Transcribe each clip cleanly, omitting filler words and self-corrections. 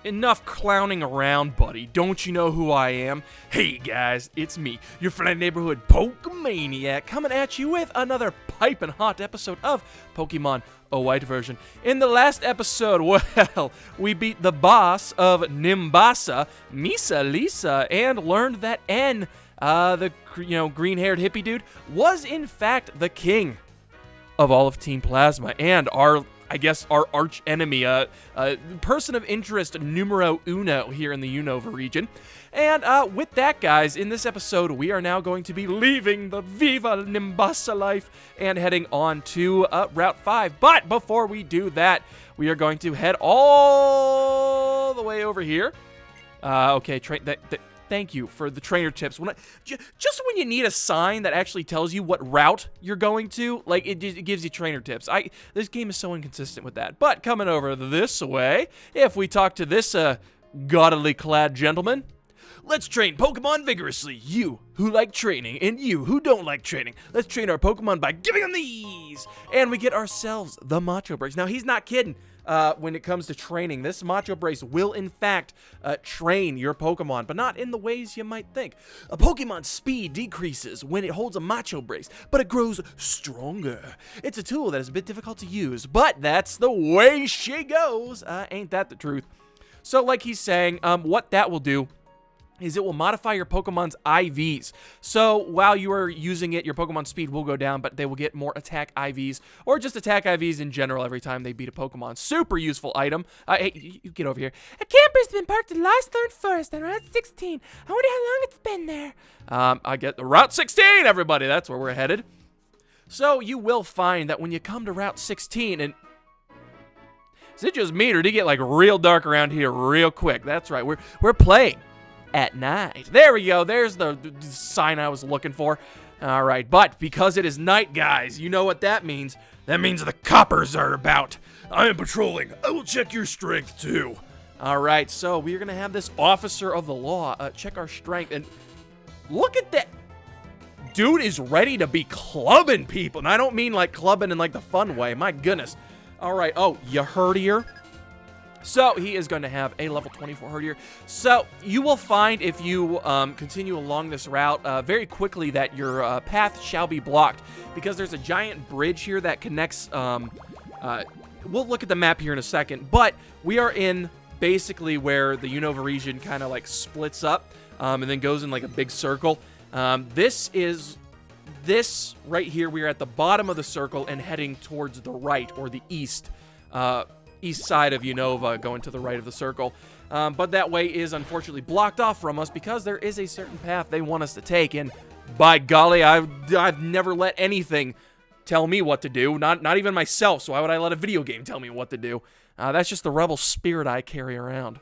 Enough clowning around, buddy. Don't you know who I am? Hey guys, it's me, your Friendly Neighborhood POKEMANIAC, coming at you with another piping hot episode of Pokemon a White version. In the last episode, well, we beat the boss of Nimbasa, Miss-E-lesa, and learned that N, the green-haired hippie dude, was in fact the king of all of Team Plasma and our arch enemy, person of interest numero uno here in the Unova region. And with that, guys, in this episode, we are now going to be leaving the Viva Nimbasa life and heading on to Route 5. But before we do that, we are going to head all the way over here. Okay, thank you for the trainer tips. Just when you need a sign that actually tells you what route you're going to, like, it gives you trainer tips. This game is so inconsistent with that. But coming over this way, if we talk to this gaudily clad gentleman, let's train Pokemon vigorously. You who like training and you who don't like training. Let's train our Pokemon by giving them these. And we get ourselves the Macho Brace. Now, he's not kidding. When it comes to training, this Macho Brace will, in fact, train your Pokemon, but not in the ways you might think. A Pokemon's speed decreases when it holds a Macho Brace, but it grows stronger. It's a tool that is a bit difficult to use, but that's the way she goes. Ain't that the truth? So, like he's saying, what that will do is it will modify your Pokemon's IVs. So while you are using it, your Pokemon's speed will go down, but they will get more attack IVs, or just attack IVs in general every time they beat a Pokemon. Super useful item. Hey, you get over here. A camper's been parked in Lost Thorn Forest on Route 16. I wonder how long it's been there. I get the Route 16, everybody. That's where we're headed. So you will find that when you come to Route 16, and is it just me, or did it get like real dark around here real quick? That's right. We're playing at night. There we go. There's the sign I was looking for. All right, but because it is night, guys, you know what that means. That means the coppers are about. I am patrolling. I will check your strength, too. All right, so we're going to have this officer of the law check our strength. And look at that. Dude is ready to be clubbing people. And I don't mean like clubbing in like the fun way. My goodness. All right. Oh, you herdier? So he is going to have a level 24 herdier. So you will find if you continue along this route very quickly that your path shall be blocked because there's a giant bridge here that connects. We'll look at the map here in a second, but we are in basically where the Unova region kind of like splits up and then goes in like a big circle. This right here. We are at the bottom of the circle and heading towards the right or the east. East side of Unova, going to the right of the circle. But that way is unfortunately blocked off from us because there is a certain path they want us to take. And by golly, I've never let anything tell me what to do. Not even myself. So why would I let a video game tell me what to do? That's just the rebel spirit I carry around.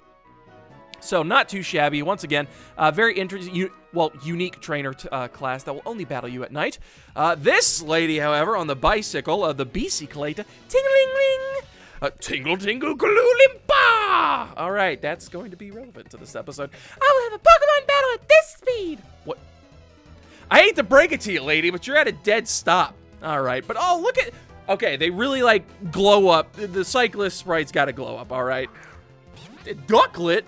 So not too shabby. Once again, very interesting, unique trainer class that will only battle you at night. This lady, however, on the bicycle, the Bicicleta, ting-ling-ling. Tingle, tingle, galoolimpa! All right, that's going to be relevant to this episode. I will have a Pokemon battle at this speed! What? I hate to break it to you, lady, but you're at a dead stop. All right, but oh, look at... Okay, they really, like, glow up. The cyclist sprite's got to glow up, all right? Ducklet?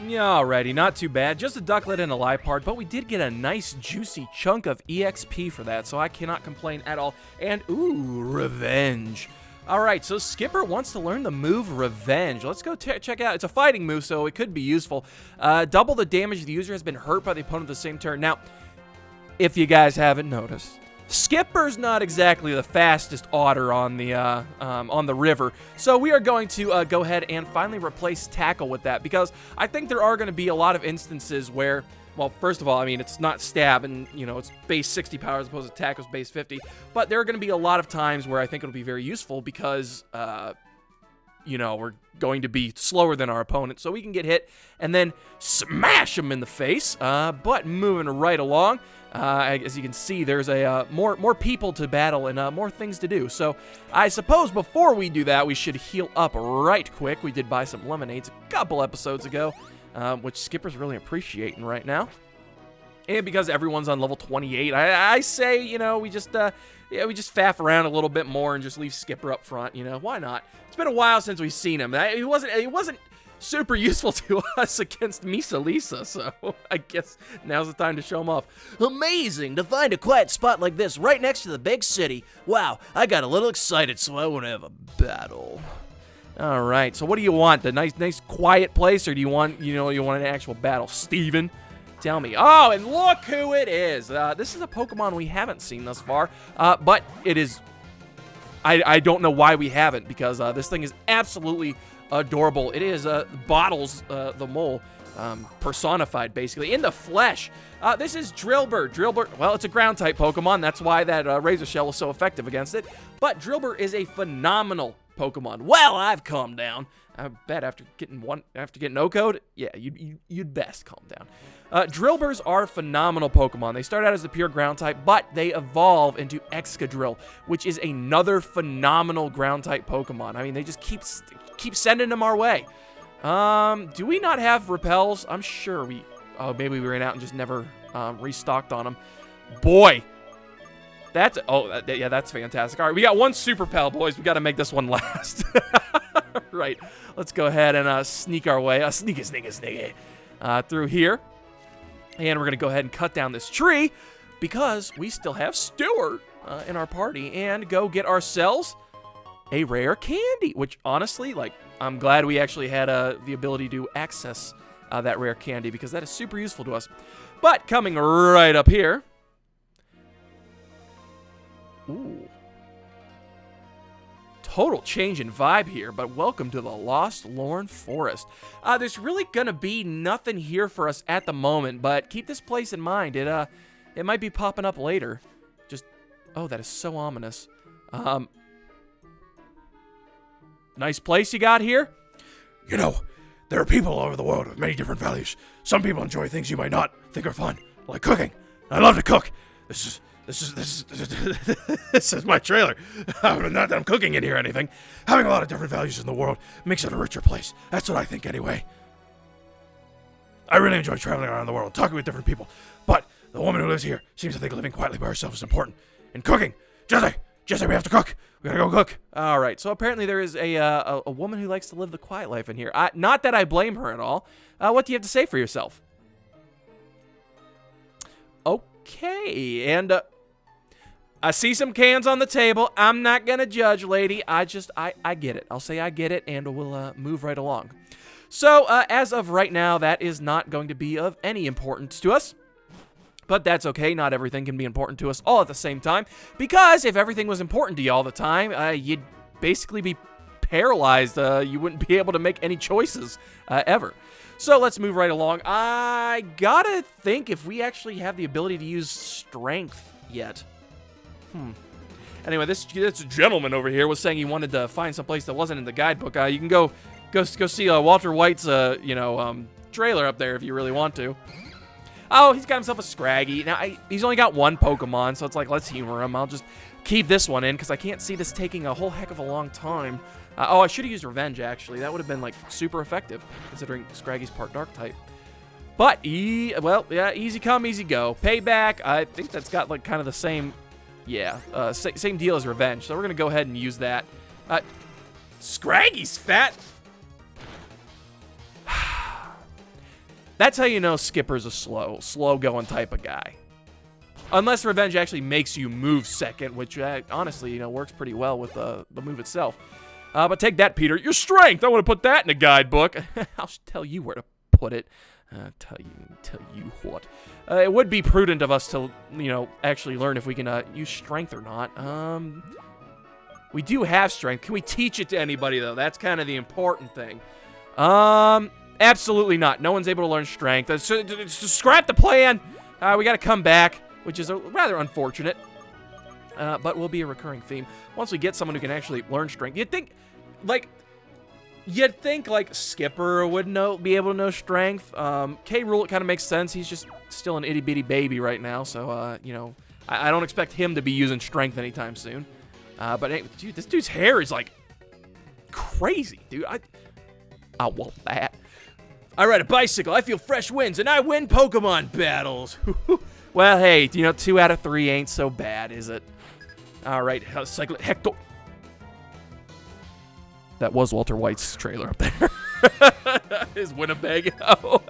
Yeah, alrighty, not too bad. Just a Ducklet and a Liepard, but we did get a nice, juicy chunk of EXP for that, so I cannot complain at all. And, ooh, Revenge. Alright, so Skipper wants to learn the move Revenge. Let's go check it out. It's a fighting move, so it could be useful. Double the damage the user has been hurt by the opponent the same turn. Now, if you guys haven't noticed, Skipper's not exactly the fastest otter on the river, so we are going to go ahead and finally replace Tackle with that because I think there are going to be a lot of instances where, well, first of all, I mean, it's not Stab and, it's base 60 power as opposed to Tackle's base 50, but there are going to be a lot of times where I think it'll be very useful because, we're going to be slower than our opponent, so we can get hit and then smash them in the face, but moving right along. As you can see, there's a more people to battle and more things to do. So I suppose before we do that, we should heal up right quick. We did buy some lemonades a couple episodes ago, which Skipper's really appreciating right now. And because everyone's on level 28, I say, you know, we just faff around a little bit more and just leave Skipper up front, you know, why not? It's been a while since we've seen him. It wasn't super useful to us against Miss-E-lesa, so I guess now's the time to show him off. Amazing to find a quiet spot like this right next to the big city. Wow, I got a little excited, so I want to have a battle. All right, so what do you want? The nice quiet place, or do you want, an actual battle? Steven? Tell me. Oh, and look who it is. This is a Pokemon we haven't seen thus far, but it is... I don't know why we haven't, because this thing is absolutely adorable. It is Bottles the mole, personified, basically, in the flesh. This is Drillbur. Drillbur, well, it's a ground-type Pokemon. That's why that Razor Shell was so effective against it. But Drillbur is a phenomenal Pokemon. Well, I've calmed down. I bet after getting O-code, yeah, you'd best calm down. Drillburs are phenomenal Pokemon. They start out as the pure ground type, but they evolve into Excadrill, which is another phenomenal ground type Pokemon. I mean, they just keep sending them our way. Do we not have repels? I'm sure we... Oh, maybe we ran out and just never restocked on them. Boy, that's... Oh, yeah, that's fantastic. All right, we got one Super Pel, boys. We got to make this one last. Right, let's go ahead and sneak our way. Sneaky, through here. And we're going to go ahead and cut down this tree because we still have Stuart in our party and go get ourselves a rare candy, which honestly, like, I'm glad we actually had the ability to access that rare candy because that is super useful to us. But coming right up here. Ooh. Total change in vibe here, but welcome to the Lost Lorn Forest. There's really gonna be nothing here for us at the moment, but keep this place in mind. It might be popping up later. Just, oh, that is so ominous. Nice place you got here. You know, there are people all over the world with many different values. Some people enjoy things you might not think are fun, like cooking. I love to cook. This is my trailer. Not that I'm cooking in here or anything. Having a lot of different values in the world makes it a richer place. That's what I think anyway. I really enjoy traveling around the world, talking with different people. But the woman who lives here seems to think living quietly by herself is important. And cooking. Jesse, we have to cook. We gotta go cook. All right, so apparently there is a woman who likes to live the quiet life in here. Not that I blame her at all. What do you have to say for yourself? Okay, and... I see some cans on the table. I'm not going to judge, lady. I get it. I'll say I get it, and we'll move right along. So, as of right now, that is not going to be of any importance to us. But that's okay. Not everything can be important to us all at the same time. Because if everything was important to you all the time, you'd basically be paralyzed. You wouldn't be able to make any choices ever. So, let's move right along. I gotta think if we actually have the ability to use strength yet. Anyway, this gentleman over here was saying he wanted to find some place that wasn't in the guidebook. You can go see Walter White's trailer up there if you really want to. Oh, he's got himself a Scraggy. Now he's only got one Pokemon, so it's like, let's humor him. I'll just keep this one in because I can't see this taking a whole heck of a long time. Oh, I should have used Revenge actually. That would have been like super effective considering Scraggy's part Dark type. But well, yeah, easy come, easy go. Payback. I think that's got like kind of the same. Yeah, same deal as Revenge, so we're going to go ahead and use that. Scraggy's fat. That's how you know Skipper's a slow-going type of guy. Unless Revenge actually makes you move second, which honestly, works pretty well with the move itself. But take that, Peter. Your strength. I want to put that in a guidebook. I'll tell you where to put it. Tell you what. It would be prudent of us to, actually learn if we can use strength or not. We do have strength. Can we teach it to anybody, though? That's kind of the important thing. Absolutely not. No one's able to learn strength. So scrap the plan. We got to come back, which is rather unfortunate. But will be a recurring theme. Once we get someone who can actually learn strength, you'd think, Skipper would be able to know strength. K. Rool, it kind of makes sense. He's just still an itty-bitty baby right now, so, I don't expect him to be using strength anytime soon. But, hey, dude, this dude's hair is, crazy, dude. I want that. I ride a bicycle, I feel fresh winds, and I win Pokemon battles. Well, hey, you know, 2 out of 3 ain't so bad, is it? All right, cycle Hector. That was Walter White's trailer up there. His Winnebago.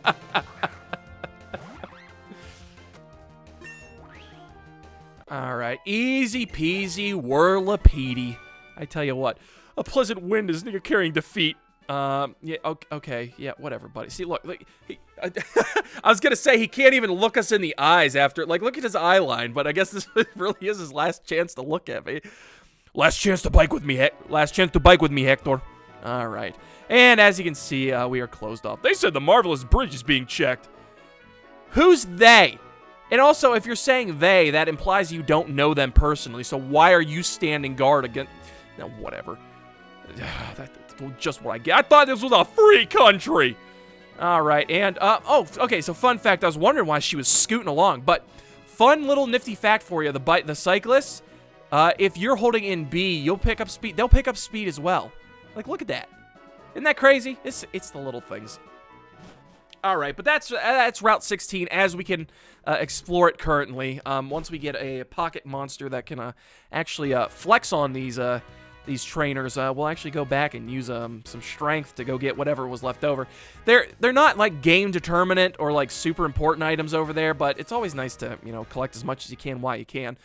All right, easy peasy, whirlapeedy. I tell you what, a pleasant wind is near carrying defeat. Yeah, okay, yeah, whatever, buddy. See, look, I was gonna say he can't even look us in the eyes after, like, look at his eye line, but I guess this really is his last chance to look at me. Last chance to bike with me, Hector. All right, and as you can see, we are closed off. They said the Marvelous Bridge is being checked. Who's they? And also, if you're saying they, that implies you don't know them personally, so why are you standing guard against... No, whatever. That's just what I get. I thought this was a free country! Alright, and, oh, okay, so fun fact, I was wondering why she was scooting along, but fun little nifty fact for you, the cyclists, if you're holding in B, you'll pick up speed, they'll pick up speed as well. Like, look at that. Isn't that crazy? It's the little things. Alright, but that's Route 16 as we can explore it currently. Once we get a pocket monster that can actually flex on these trainers, we'll actually go back and use some strength to go get whatever was left over. They're not like game determinant or like super important items over there, but it's always nice to, you know, collect as much as you can while you can.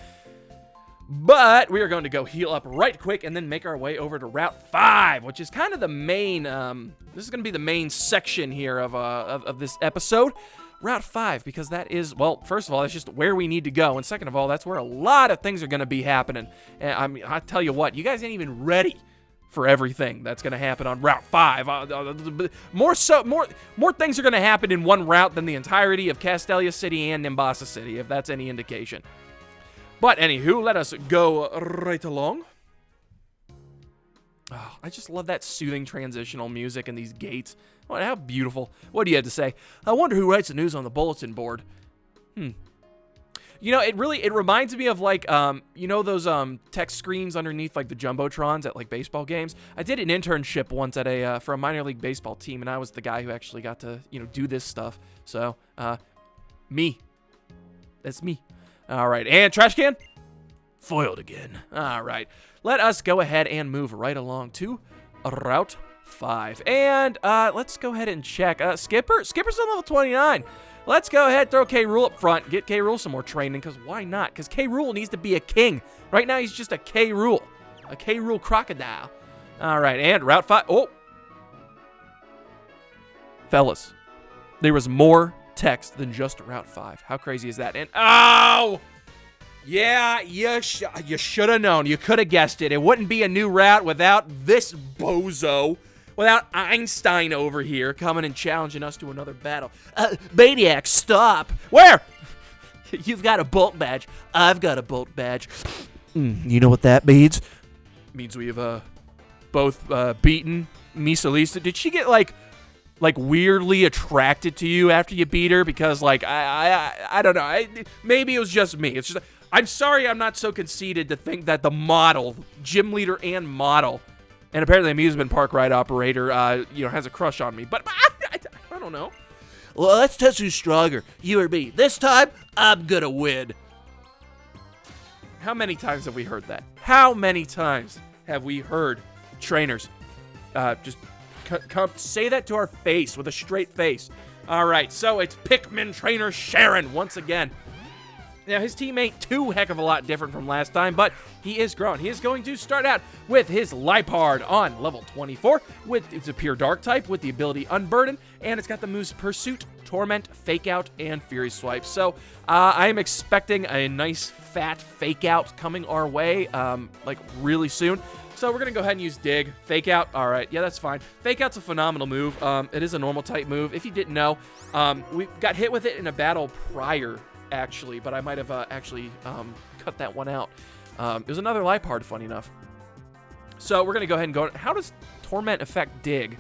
But we are going to go heal up right quick and then make our way over to Route 5, which is kind of the main, this is going to be the main section here of this episode. Route 5, because that is, well, first of all, that's just where we need to go. And second of all, that's where a lot of things are going to be happening. And I mean, I tell you what, you guys ain't even ready for everything that's going to happen on Route 5. More things are going to happen in one route than the entirety of Castelia City and Nimbasa City, if that's any indication. But anywho, let us go right along. Oh, I just love that soothing transitional music and these gates. Oh, how beautiful. What do you have to say? I wonder who writes the news on the bulletin board. You know, it reminds me of like, you know those text screens underneath like the Jumbotrons at like baseball games? I did an internship once at for a minor league baseball team, and I was the guy who actually got to, you know, do this stuff. So, me. That's me. All right, and trash can? Foiled again. All right, let us go ahead and move right along to Route 5. And let's go ahead and check. Skipper's on level 29. Let's go ahead, throw K. Rool up front, get K. Rool some more training, because why not? Because K. Rool needs to be a king. Right now, he's just a K. Rool. A K. Rool crocodile. All right, and Route 5. Oh! Fellas, there was more text than just Route 5. How crazy is that? And, oh! Yeah, you should have known. You could have guessed it. It wouldn't be a new route without this bozo. Without Einstein over here coming and challenging us to another battle. Maniac, stop. Where? You've got a bolt badge. I've got a bolt badge. You know what that means? Means we have both beaten Miss-E-lesa. Did she get like weirdly attracted to you after you beat her? Because like I don't know. Maybe it was just me. It's just I'm sorry I'm not so conceited to think that the model, gym leader and model, and apparently amusement park ride operator, you know, has a crush on me. But I don't know. Well, let's test who's stronger, you or me. This time, I'm gonna win. How many times have we heard that? How many times have we heard trainers just come say that to our face with a straight face? All right, so it's Pikmin trainer Cheren once again. Now, his team ain't too heck of a lot different from last time, but he is grown. He is going to start out with his Lipard on level 24. It's a pure dark type with the ability Unburden, and it's got the moves Pursuit, Torment, Fake Out, and Fury Swipe. So I am expecting a nice fat Fake Out coming our way, like really soon. So we're going to go ahead and use Dig. Fake Out, all right, yeah, that's fine. Fake Out's a phenomenal move. It is a normal type move. If you didn't know, we got hit with it in a battle prior, actually, but I might have actually cut that one out. It was another Lipard, funny enough. So we're going to go ahead and go. How does Torment affect Dig?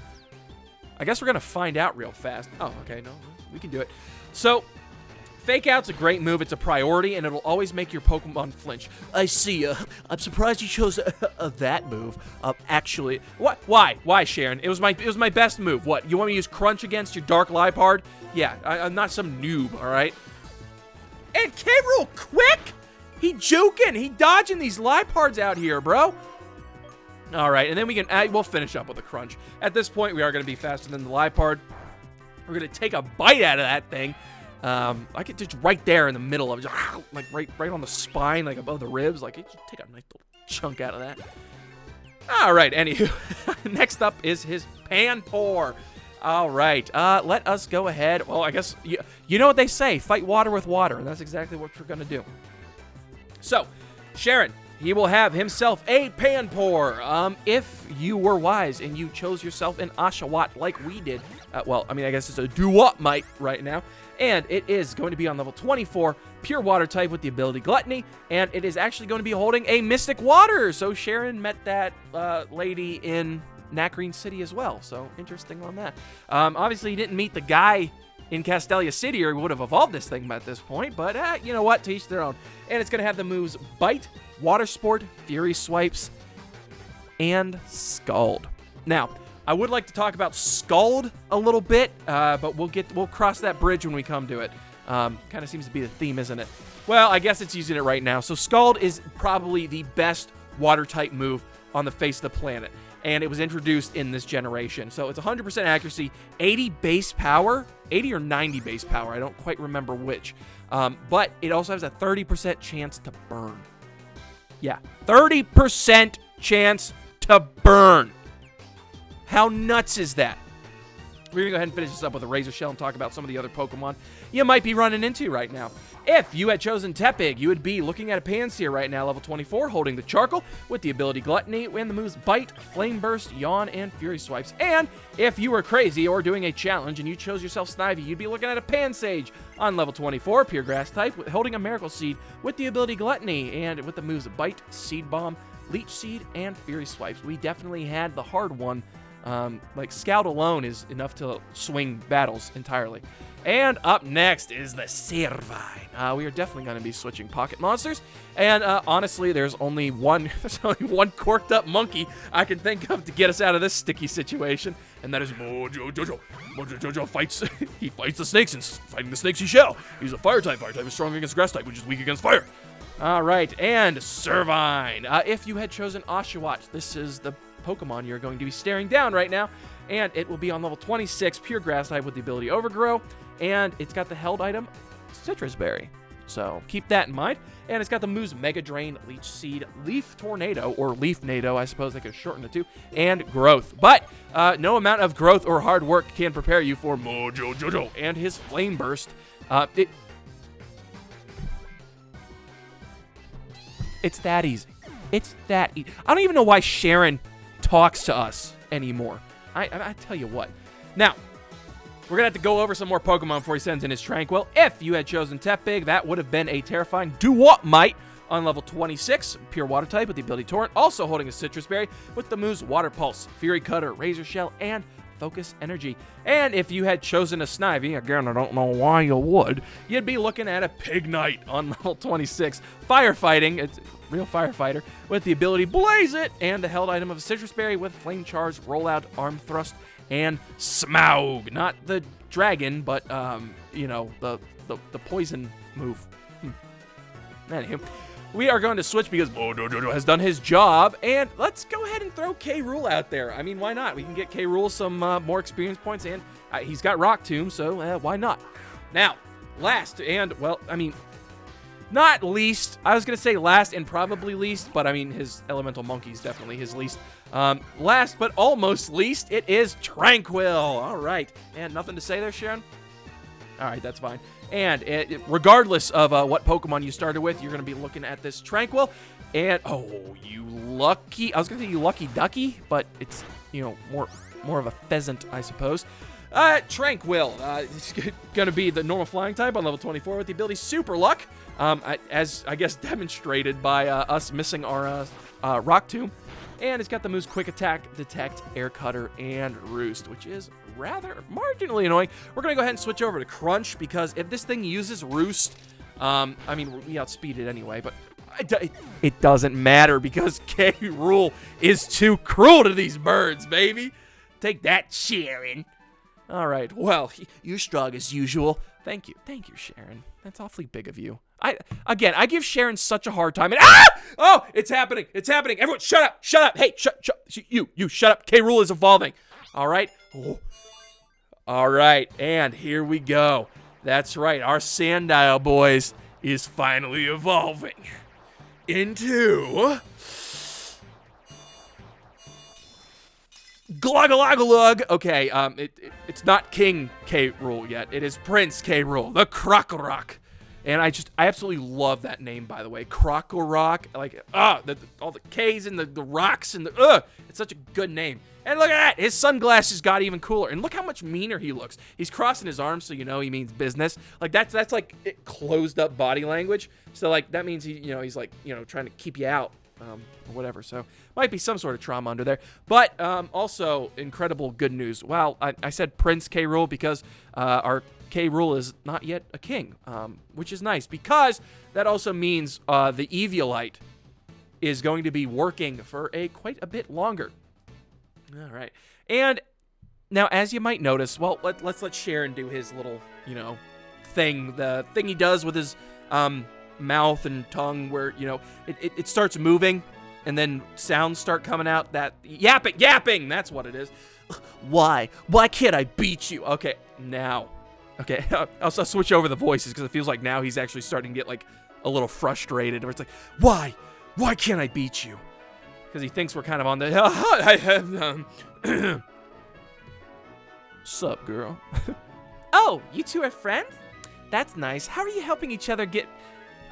I guess we're going to find out real fast. Oh, okay, no, we can do it. So Fake Out's a great move. It's a priority, and it'll always make your Pokemon flinch. I see. I'm surprised you chose that move. Actually, What? Why? Why, Cheren? It was my best move. What? You want me to use Crunch against your Dark Liepard? Yeah, I'm not some noob, all right? And K. Rool quick! He juking. He dodging these Liepards out here, bro. All right, and then we'll finish up with a Crunch. At this point, we are going to be faster than the Liepard. We're going to take a bite out of that thing. I could just right there in the middle of it, like right on the spine, like above the ribs. Like, it just take a nice little chunk out of that. All right, anywho. Next up is his Panpour. All right, let us go ahead. Well, I guess, you know what they say, fight water with water, and that's exactly what we're going to do. So, Cheren, he will have himself a Panpour. If you were wise and you chose yourself an Oshawott like we did, well, I mean, I guess it's a Duwopmite right now, and it is going to be on level 24, pure water type with the ability Gluttony, and it is actually going to be holding a Mystic Water. So Cheren met that lady in Nakreen City as well, so interesting on that. Obviously, he didn't meet the guy in Castelia City, or he would have evolved this thing at this point, but you know what, to each their own. And it's going to have the moves Bite, Water Sport, Fury Swipes, and Scald. Now, I would like to talk about Scald a little bit, but we'll cross that bridge when we come to it. Kind of seems to be the theme, isn't it? Well, I guess it's using it right now. So Scald is probably the best water-type move on the face of the planet, and it was introduced in this generation. So it's 100% accuracy, 80 base power, 80 or 90 base power, I don't quite remember which. But it also has a 30% chance to burn. Yeah, 30% chance to burn. How nuts is that? We're going to go ahead and finish this up with a Razor Shell and talk about some of the other Pokemon you might be running into right now. If you had chosen Tepig, you would be looking at a Pansear right now, level 24, holding the Charcoal with the ability Gluttony and the moves Bite, Flame Burst, Yawn, and Fury Swipes. And if you were crazy or doing a challenge and you chose yourself Snivy, you'd be looking at a Pansage on level 24, pure Grass type, holding a Miracle Seed with the ability Gluttony and with the moves Bite, Seed Bomb, Leech Seed, and Fury Swipes. We definitely had the hard one. Like, Scout alone is enough to swing battles entirely. And up next is the Servine. We are definitely going to be switching Pocket Monsters. And honestly, there's only one corked up monkey I can think of to get us out of this sticky situation, and that is Mojo Jojo. Mojo Jojo fights he fights the snakes, and fighting the snakes he shall. He's a fire type. Fire type is strong against grass type, which is weak against fire. All right, and Servine. If you had chosen Oshawott, this is the Pokemon you're going to be staring down right now, and it will be on level 26, pure grass type with the ability Overgrow, and it's got the held item Citrus Berry, so keep that in mind. And it's got the moves Mega Drain, Leech Seed, Leaf Tornado, or Leaf Nado, I suppose they could shorten it to, and Growth. But no amount of growth or hard work can prepare you for Mojo Jojo and his Flame Burst. It's that easy. It's that easy. I don't even know why Cheren talks to us anymore. I tell you what. Now, we're going to have to go over some more Pokemon before he sends in his Tranquil. If you had chosen Tepig, that would have been a terrifying Duwopmite on level 26, pure water type with the ability Torrent, also holding a Citrus Berry with the moves Water Pulse, Fury Cutter, Razor Shell, and Focus Energy. And if you had chosen a Snivy, again, I don't know why you would, you'd be looking at a Pignite on level 26, firefighting, it's real firefighter, with the ability Blaze It, and the held item of a Citrus Berry with Flame Charge, Rollout, Arm Thrust, and Smaug. Not the dragon, but, you know, the poison move. Anywho, we are going to switch because Mojo Jojo has done his job, and let's go ahead and throw K. Rool out there. I mean, why not? We can get K. Rool some more experience points, and he's got Rock Tomb, so why not? Now, last, and, well, I mean, not least, I was going to say last and probably least, but I mean, his Elemental Monkey's definitely his least. Last but almost least, it is Tranquil. All right. And nothing to say there, Cheren? All right, that's fine. And regardless of what Pokemon you started with, you're going to be looking at this Tranquil. And, oh, you lucky, I was going to say you lucky ducky, but it's, you know, more of a pheasant, I suppose. Tranquil. It's going to be the normal flying type on level 24 with the ability Super Luck, as I guess demonstrated by us missing our Rock Tomb. And it's got the moves Quick Attack, Detect, Air Cutter, and Roost, which is rather marginally annoying. We're going to go ahead and switch over to Crunch, because if this thing uses Roost, I mean, we outspeed it anyway, but it doesn't matter because K. Rool is too cruel to these birds, baby. Take that, Cheren. All right, well, you're strong as usual. Thank you, Cheren. That's awfully big of you. I give Cheren such a hard time. And oh, it's happening. Everyone, shut up. Hey, you shut up. K. Rool is evolving. All right. Oh. All right, and here we go. That's right, our Sandile boys is finally evolving into Gluggaluggalug. Okay, it's not King K. Rool yet. It is Prince K. Rool, the Krokorok. And I absolutely love that name, by the way. Krokorok. Like, all the K's and the rocks and it's such a good name. And look at that, his sunglasses got even cooler. And look how much meaner he looks. He's crossing his arms, so you know he means business. Like that's like closed up body language. So like that means he's like trying to keep you out, or whatever. So might be some sort of trauma under there. But also incredible good news. Wow, I said Prince K. Rool because our K. Rool is not yet a king, which is nice because that also means the Eviolite is going to be working for quite a bit longer. All right, and now as you might notice, well, let's let Cheren do his little, thing, the thing he does with his mouth and tongue, where it starts moving, and then sounds start coming out. That yapping, that's what it is. Why can't I beat you? Okay, now, okay, I'll switch over the voices because it feels like now he's actually starting to get like a little frustrated, where it's like, why can't I beat you? Because he thinks we're kind of on the Sup, girl? Oh, you two are friends? That's nice. How are you helping each other get...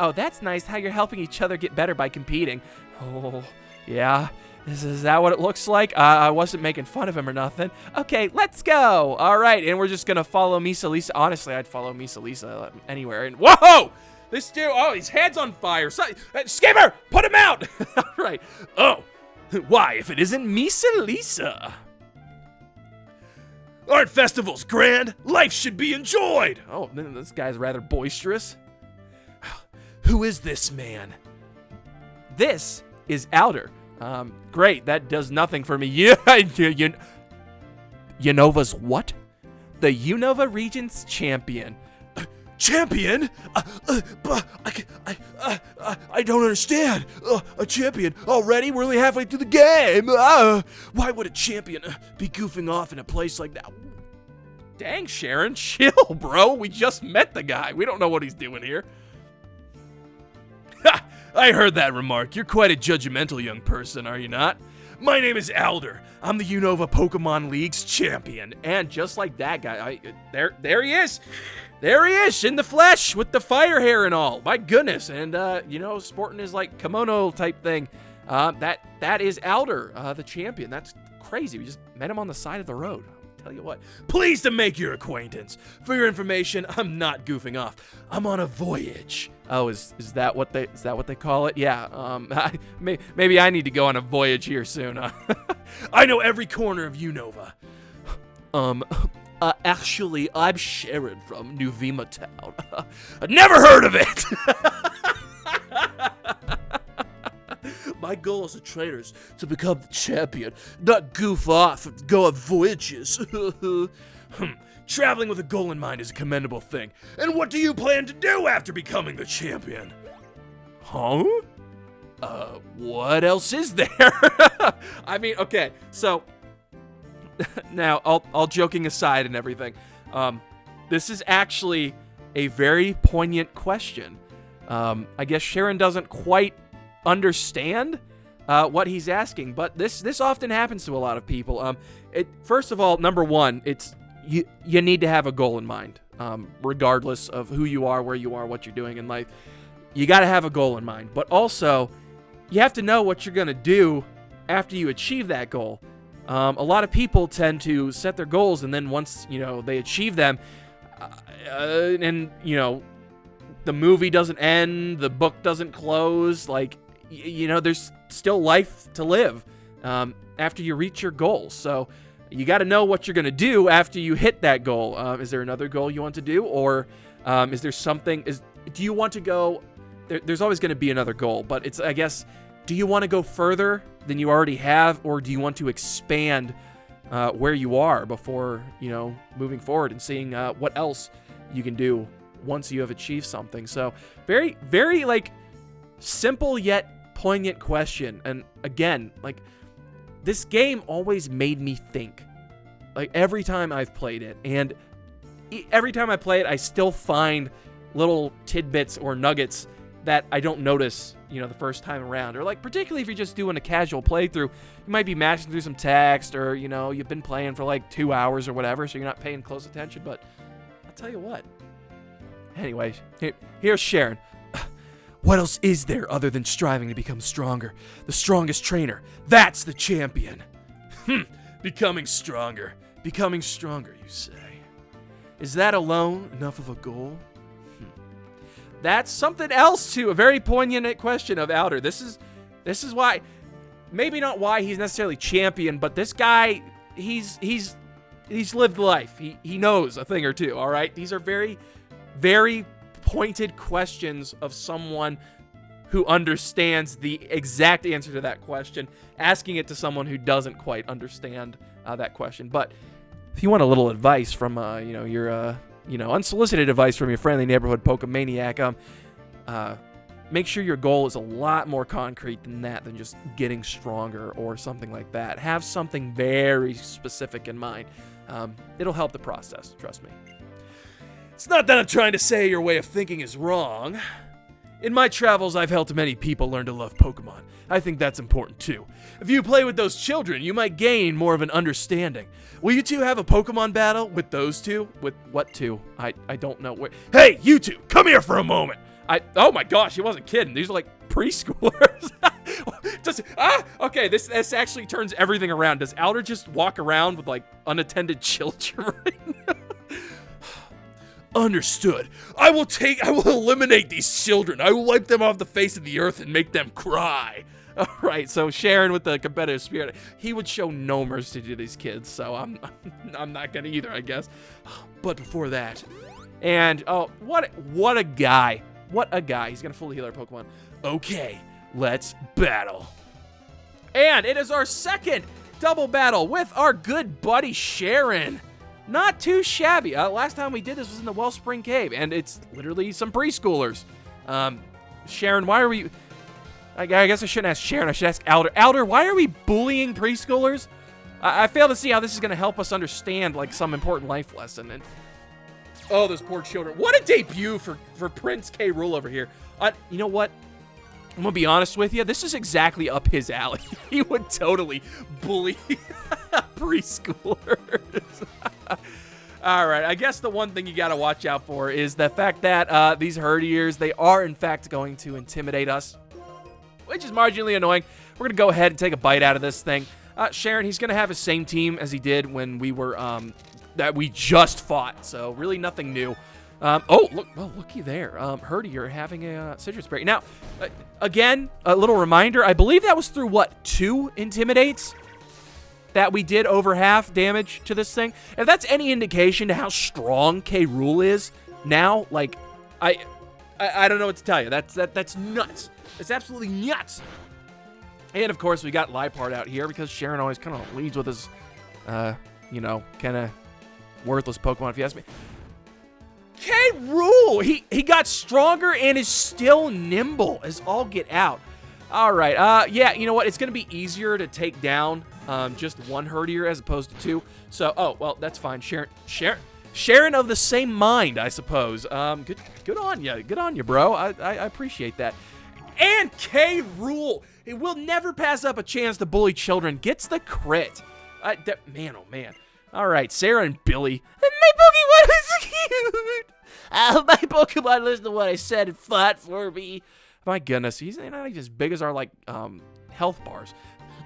Oh, that's nice how you're helping each other get better by competing. Oh, yeah. Is that what it looks like? I wasn't making fun of him or nothing. Okay, let's go. All right, and we're just going to follow Miss-E-lesa. Honestly, I'd follow Miss-E-lesa anywhere. And whoa! This dude, his head's on fire. Skipper, put him out! All right. Oh. Why, if it isn't Miss-E-lesa? Aren't festivals grand? Life should be enjoyed. Oh, this guy's rather boisterous. Who is this man? This is Alder. Great, that does nothing for me. Unova's what? The Unova region's champion. Champion? I don't understand. A champion already? We're only halfway through the game. Why would a champion be goofing off in a place like that? Dang, Cheren, chill, bro. We just met the guy. We don't know what he's doing here. Ha! I heard that remark. You're quite a judgmental young person, are you not? My name is Alder. I'm the Unova Pokemon League's champion. And just like that guy, there he is. There he is, in the flesh, with the fire hair and all. My goodness. And, sporting his, like, kimono type thing. That is Alder, the champion. That's crazy. We just met him on the side of the road. I'll tell you what. Pleased to make your acquaintance. For your information, I'm not goofing off. I'm on a voyage. Oh, is that what they call it? Yeah. Maybe I need to go on a voyage here soon. I know every corner of Unova. Actually, I'm Cheren from Nuvema Town. I've never heard of it! My goal as a trainer is to become the champion, not goof off and go on voyages. Traveling with a goal in mind is a commendable thing. And what do you plan to do after becoming the champion? Huh? What else is there? I mean, okay, so... Now, all joking aside and everything, this is actually a very poignant question. I guess Cheren doesn't quite understand what he's asking, but this often happens to a lot of people. First of all, number one, it's you need to have a goal in mind, regardless of who you are, where you are, what you're doing in life. You got to have a goal in mind, but also you have to know what you're gonna do after you achieve that goal. A lot of people tend to set their goals, and then once, they achieve them, and, the movie doesn't end, the book doesn't close, like, there's still life to live after you reach your goals. So you got to know what you're going to do after you hit that goal. Is there another goal you want to do? Or is there something, do you want to go, there's always going to be another goal, but it's, I guess, do you want to go further than you already have, or do you want to expand where you are before, moving forward and seeing what else you can do once you have achieved something? So very, very, like, simple yet poignant question. And again, like, this game always made me think, like, every time I've played it. And every time I play it, I still find little tidbits or nuggets that I don't notice, the first time around. Or, like, particularly if you're just doing a casual playthrough, you might be mashing through some text, or, you've been playing for like 2 hours or whatever, so you're not paying close attention. But I'll tell you what. Anyway, here's Cheren. What else is there other than striving to become stronger? The strongest trainer. That's the champion. Becoming stronger. Becoming stronger, you say. Is that alone enough of a goal? That's something else too. A very poignant question of Outer. This is why, maybe not why he's necessarily champion, but this guy, he's lived life. He knows a thing or two. All right. These are very, very pointed questions of someone who understands the exact answer to that question, asking it to someone who doesn't quite understand that question. But if you want a little advice from, your unsolicited advice from your friendly neighborhood Pokemaniac, make sure your goal is a lot more concrete than that, than just getting stronger or something like that. Have something very specific in mind. It'll help the process, trust me. It's not that I'm trying to say your way of thinking is wrong. In my travels, I've helped many people learn to love Pokemon. I think that's important too. If you play with those children, you might gain more of an understanding. Will you two have a Pokemon battle with those two? With what two? I don't know. Hey, you two, come here for a moment. Oh my gosh, he wasn't kidding. These are like preschoolers. Okay, this actually turns everything around. Does Outer just walk around with like unattended children right now? Understood. I will eliminate these children. I will wipe them off the face of the earth and make them cry. All right, so Cheren with the competitive spirit, he would show no mercy to these kids, so I'm not gonna either, I guess. But before that, and oh, what a guy. What a guy. He's gonna fully heal our Pokemon. Okay, let's battle. And it is our second double battle with our good buddy Cheren. Not too shabby. Last time we did this was in the Wellspring Cave, and it's literally some preschoolers. Cheren, why are we... I guess I shouldn't ask Cheren. I should ask Outer. Outer, why are we bullying preschoolers? I fail to see how this is going to help us understand, like, some important life lesson. And oh, those poor children. What a debut for Prince K. Rool over here. You know what? I'm going to be honest with you. This is exactly up his alley. He would totally bully preschoolers. All right. I guess the one thing you got to watch out for is the fact that these herdiers, they are, in fact, going to intimidate us, which is marginally annoying. We're going to go ahead and take a bite out of this thing. Cheren, he's going to have his same team as he did when we were, that we just fought. So really nothing new. Oh, look, well, looky there. Herdier having a citrus berry. Now, again, a little reminder. I believe that was through, what, 2 intimidates that we did over half damage to this thing. If that's any indication to how strong K. Rool is now, like, I don't know what to tell you. That's nuts. It's absolutely nuts. And, of course, we got Liepard out here because Cheren always kind of leads with his, kind of worthless Pokemon, if you ask me. K. Rool! He got stronger and is still nimble as all get out. All right. Yeah, you know what? It's going to be easier to take down just one herdier as opposed to 2. So, oh, well, that's fine. Cheren of the same mind, I suppose. Good on you. Good on you, bro. I appreciate that. And K. Rool, he will never pass up a chance to bully children. Gets the crit. Man, oh, man. All right, Sarah and Billy. My Pokemon is cute. My Pokemon listened to what I said and fought for me. My goodness, he's not even as big as our, like, health bars.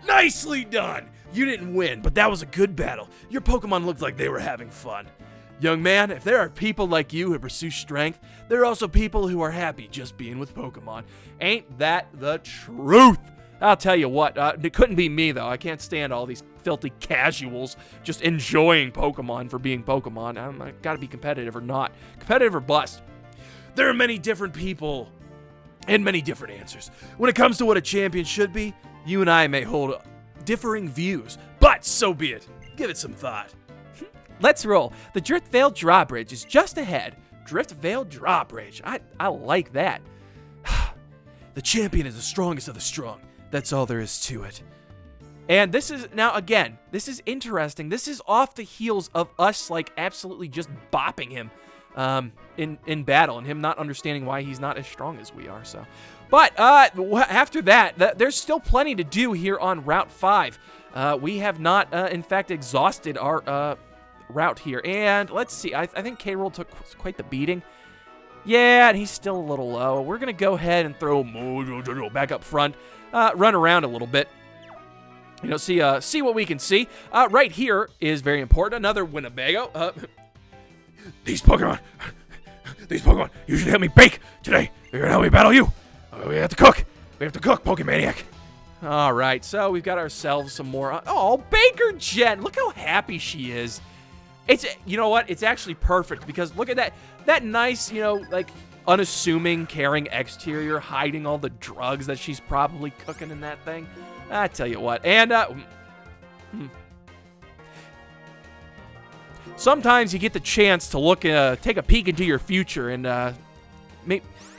Nicely done! You didn't win, but that was a good battle. Your Pokemon looked like they were having fun. Young man, if there are people like you who pursue strength, there are also people who are happy just being with Pokemon. Ain't that the truth? I'll tell you what, it couldn't be me, though. I can't stand all these filthy casuals just enjoying Pokemon for being Pokemon. I gotta be competitive or not. Competitive or bust. There are many different people and many different answers. When it comes to what a champion should be, you and I may hold differing views, but so be it. Give it some thought. Let's roll. The Driftvale Drawbridge is just ahead. Driftvale Drawbridge. I like that. The champion is the strongest of the strong. That's all there is to it. And this is, now again, this is interesting. This is off the heels of us, like, absolutely just bopping him in battle, and him not understanding why he's not as strong as we are, so. But after that, there's still plenty to do here on Route 5. We have not, in fact, exhausted our route here. And let's see, I think K-Roll took quite the beating. Yeah, and he's still a little low. We're going to go ahead and throw Mojo back up front, run around a little bit. You know, see what we can see. Right here is very important. Another Winnebago. These Pokemon, you should help me bake today. You're gonna help me battle you. We have to cook. Pokemaniac. All right, so we've got ourselves some more. Oh, Baker Jen, look how happy she is. It's, you know what? It's actually perfect because look at that nice, you know, like unassuming, caring exterior, hiding all the drugs that she's probably cooking in that thing. I tell you what, and sometimes you get the chance to look, take a peek into your future, and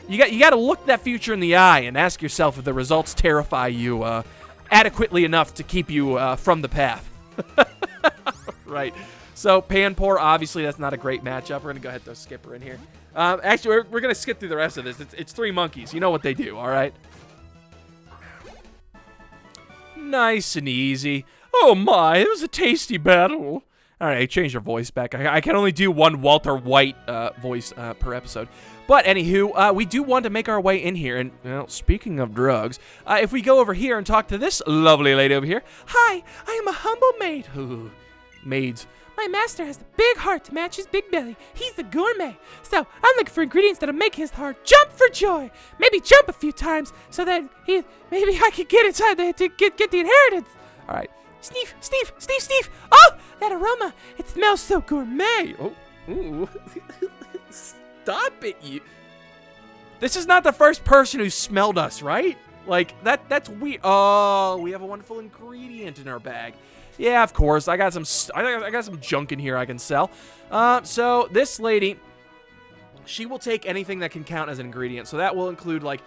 you got to look that future in the eye and ask yourself if the results terrify you adequately enough to keep you from the path. Right. So Panpour, obviously that's not a great matchup. We're gonna go ahead and throw Skipper in here. Actually, we're gonna skip through the rest of this. It's three monkeys. You know what they do, all right? Nice and easy. Oh my, it was a tasty battle. All right, change your voice back. I can only do one Walter White voice per episode. But anywho, we do want to make our way in here. And, well, speaking of drugs, if we go over here and talk to this lovely lady over here. Hi, I am a humble maid. Ooh, maids. My master has the big heart to match his big belly. He's the gourmet. So I'm looking for ingredients that'll make his heart jump for joy. Maybe jump a few times so that maybe I could get inside there to get the inheritance. All right. Sniff, sniff, sniff, sniff. Oh, that aroma. It smells so gourmet. Oh, ooh. Stop it, you. This is not the first person who smelled us, right? Like, that's weird. Oh, we have a wonderful ingredient in our bag. Yeah, of course. I got some junk in here I can sell. So this lady, she will take anything that can count as an ingredient. So that will include like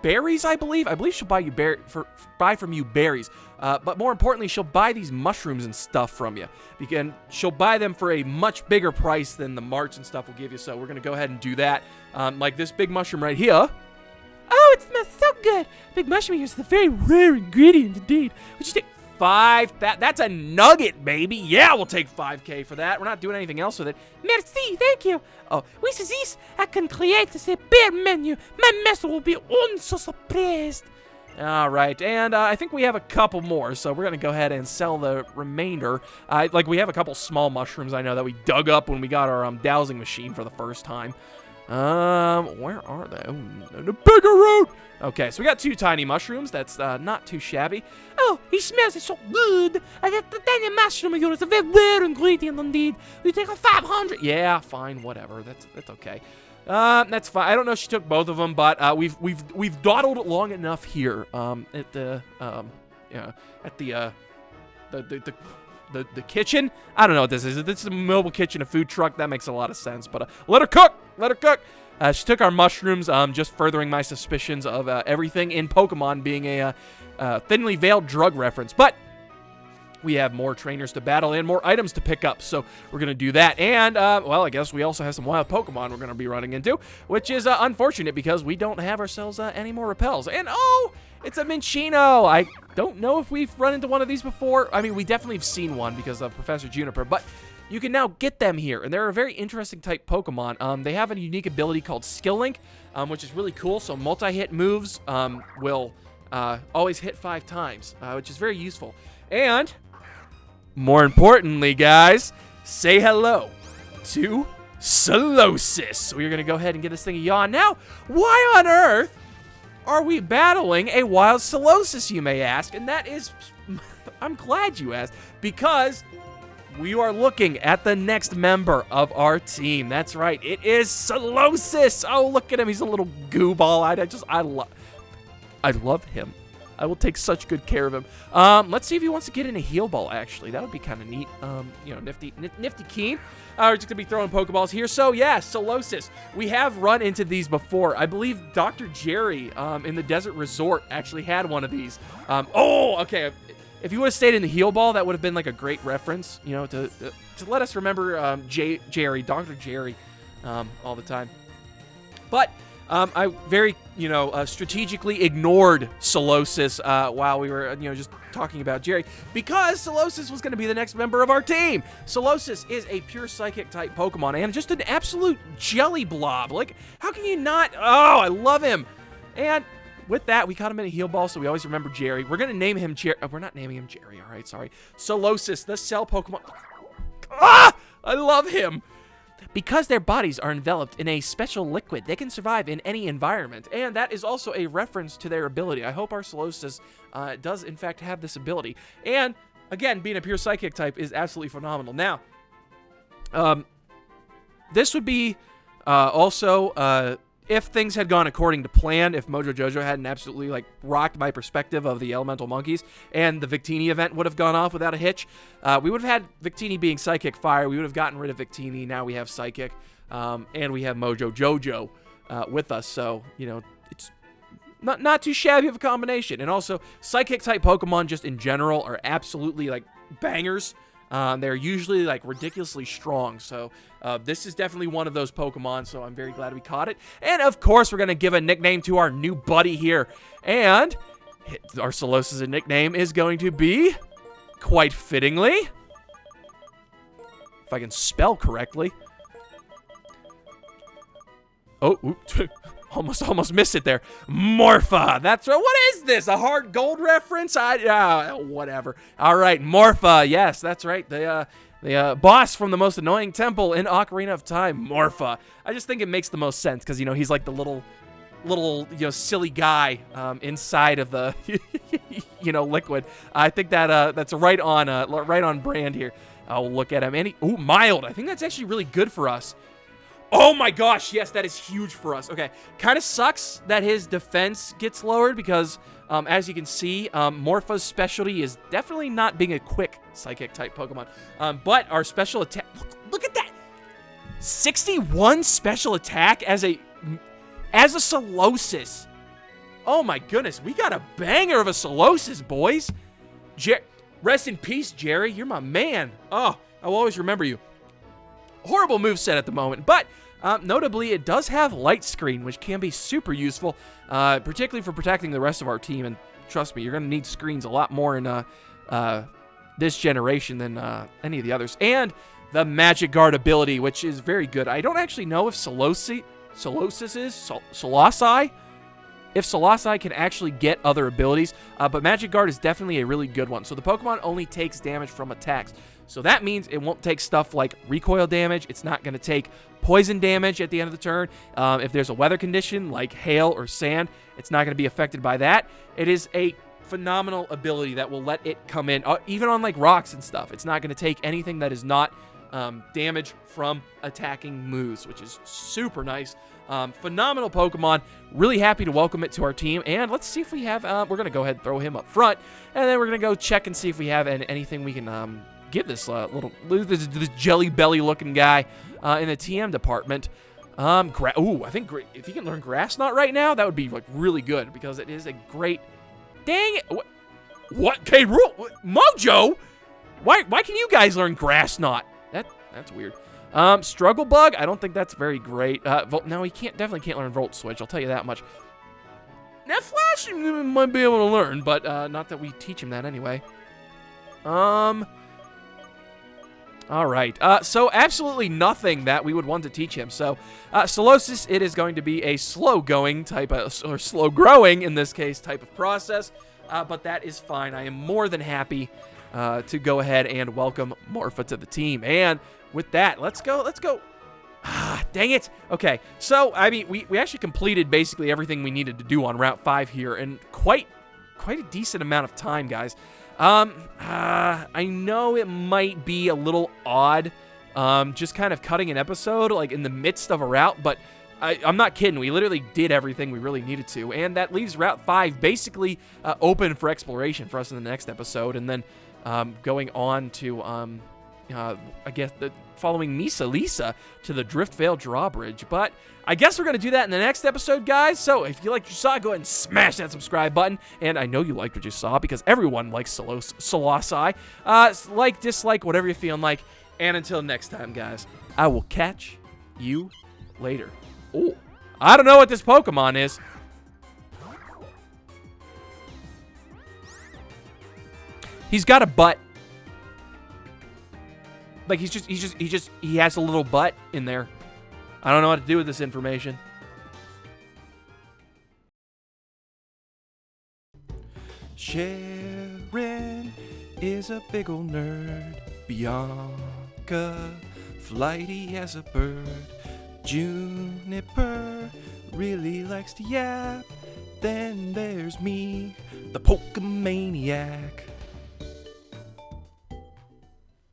berries, I believe. I believe she'll buy from you berries. But more importantly, she'll buy these mushrooms and stuff from you. And she'll buy them for a much bigger price than the marts and stuff will give you. So we're gonna go ahead and do that. Like this big mushroom right here. Oh, it smells so good. Big mushroom here is a very rare ingredient indeed. Would you take 5? That's a nugget, baby. Yeah, we'll take 5K for that. We're not doing anything else with it. Merci, thank you. Oh, with this, I can create a super menu. My master will be so surprised. All right, and I think we have a couple more, so we're gonna go ahead and sell the remainder. Like we have a couple small mushrooms I know that we dug up when we got our dowsing machine for the first time. Where are they? Oh, the bigger root. Okay, so we got 2 tiny mushrooms. That's not too shabby. Oh, he smells so good. I got the tiny mushroom here. It's a very rare ingredient indeed. We take a 500. Yeah, fine, whatever. That's okay. That's fine. I don't know if she took both of them, but we've dawdled long enough here. At the kitchen. I don't know what this is. This is a mobile kitchen, a food truck. That makes a lot of sense. But let her cook. Let her cook. She took our mushrooms, just furthering my suspicions of everything in Pokemon being a thinly veiled drug reference. But we have more trainers to battle and more items to pick up, so we're going to do that. And, well, I guess we also have some wild Pokemon we're going to be running into, which is unfortunate because we don't have ourselves any more repels. And, oh, it's a Minccino. I don't know if we've run into one of these before. I mean, we definitely have seen one because of Professor Juniper, but you can now get them here, and they're a very interesting type Pokemon. They have a unique ability called Skill Link, which is really cool. So multi-hit moves will always hit 5 times, which is very useful. And more importantly, guys, say hello to Solosis. We're going to go ahead and get this thing a yawn. Now, why on earth are we battling a wild Solosis, you may ask? And that is, I'm glad you asked, because we are looking at the next member of our team. That's right, it is Solosis. Oh, look at him. He's a little goo ball. I love him. I will take such good care of him. Let's see if he wants to get in a heal ball, actually. That would be kind of neat. Nifty keen. We're just going to be throwing Pokeballs here. So, yeah, Solosis. We have run into these before. I believe Dr. Jerry in the Desert Resort actually had one of these. Okay. If you would have stayed in the heal ball, that would have been like a great reference, to let us remember Jerry, Dr. Jerry, all the time. But I very, strategically ignored Solosis while we were, just talking about Jerry, because Solosis was going to be the next member of our team. Solosis is a pure psychic type Pokemon and just an absolute jelly blob. Like, how can you not? Oh, I love him. And with that, we caught him in a heal ball, so we always remember Jerry. We're going to name him Jerry. We're not naming him Jerry, all right? Sorry. Solosis, the cell Pokemon. Ah! I love him. Because their bodies are enveloped in a special liquid, they can survive in any environment. And that is also a reference to their ability. I hope our Solosis does, in fact, have this ability. And, again, being a pure psychic type is absolutely phenomenal. Now, this would be also... if things had gone according to plan, if Mojo Jojo hadn't absolutely, rocked my perspective of the Elemental Monkeys, and the Victini event would have gone off without a hitch, we would have had Victini being Psychic Fire. We would have gotten rid of Victini. Now we have Psychic, and we have Mojo Jojo with us. So, it's not too shabby of a combination. And also, Psychic-type Pokemon just in general are absolutely, bangers. They're usually, ridiculously strong, so this is definitely one of those Pokemon, so I'm very glad we caught it. And, of course, we're going to give a nickname to our new buddy here, and our Solosis' nickname is going to be, quite fittingly, if I can spell correctly. Oh, almost missed it there. Morpha. That's right. What is this? A hard gold reference? Whatever. All right, Morpha. Yes, that's right. The boss from the most annoying temple in Ocarina of Time, Morpha. I just think it makes the most sense because he's like the little silly guy inside of the liquid. I think that that's right on brand here. Oh, look at him. And mild. I think that's actually really good for us. Oh my gosh, yes, that is huge for us. Okay, kind of sucks that his defense gets lowered because, as you can see, Morpha's specialty is definitely not being a quick Psychic-type Pokemon. But our special attack... Look at that! 61 special attack as a Solosis. Oh my goodness, we got a banger of a Solosis, boys. Rest in peace, Jerry. You're my man. Oh, I'll always remember you. Horrible moveset at the moment, but notably, it does have Light Screen, which can be super useful, particularly for protecting the rest of our team. And trust me, you're going to need screens a lot more in this generation than any of the others. And the Magic Guard ability, which is very good. I don't actually know if Solosis if Solosi can actually get other abilities, but Magic Guard is definitely a really good one. So the Pokemon only takes damage from attacks. So that means it won't take stuff like recoil damage. It's not going to take poison damage at the end of the turn. If there's a weather condition like hail or sand, it's not going to be affected by that. It is a phenomenal ability that will let it come in, even on like rocks and stuff. It's not going to take anything that is not damage from attacking moves, which is super nice. Phenomenal Pokemon. Really happy to welcome it to our team. And let's see if we have, we're going to go ahead and throw him up front. And then we're going to go check and see if we have anything we can give this this jelly belly looking guy in the TM department. I think if you can learn Grass Knot right now, that would be like really good because it is a great. Dang it! What? K. Rool? Mojo? Why can you guys learn Grass Knot? That's weird. Struggle Bug? I don't think that's very great. No, he definitely can't learn Volt Switch. I'll tell you that much. Now Flash might be able to learn, but not that we teach him that anyway. I All right. So absolutely nothing that we would want to teach him. So, Solosis, it is going to be a slow-going type of, or slow-growing, in this case, type of process. But that is fine. I am more than happy to go ahead and welcome Morpha to the team. And with that, let's go. Ah, dang it. Okay, so, I mean, we actually completed basically everything we needed to do on Route 5 here in quite a decent amount of time, guys. I know it might be a little odd, just kind of cutting an episode, like, in the midst of a route, but I'm not kidding. We literally did everything we really needed to, and that leaves Route 5 basically open for exploration for us in the next episode, and then going on to, I guess, following Miss-E-lesa to the Driftvale Drawbridge. But I guess we're going to do that in the next episode, guys. So if you liked what you saw, go ahead and smash that subscribe button. And I know you liked what you saw because everyone likes Solosi. Like, dislike, whatever you're feeling like. And until next time, guys, I will catch you later. Oh, I don't know what this Pokemon is. He's got a butt. Like, he has a little butt in there. I don't know what to do with this information. Cheren is a big ol' nerd. Bianca, flighty as a bird. Juniper really likes to yap. Then there's me, the Pokemaniac.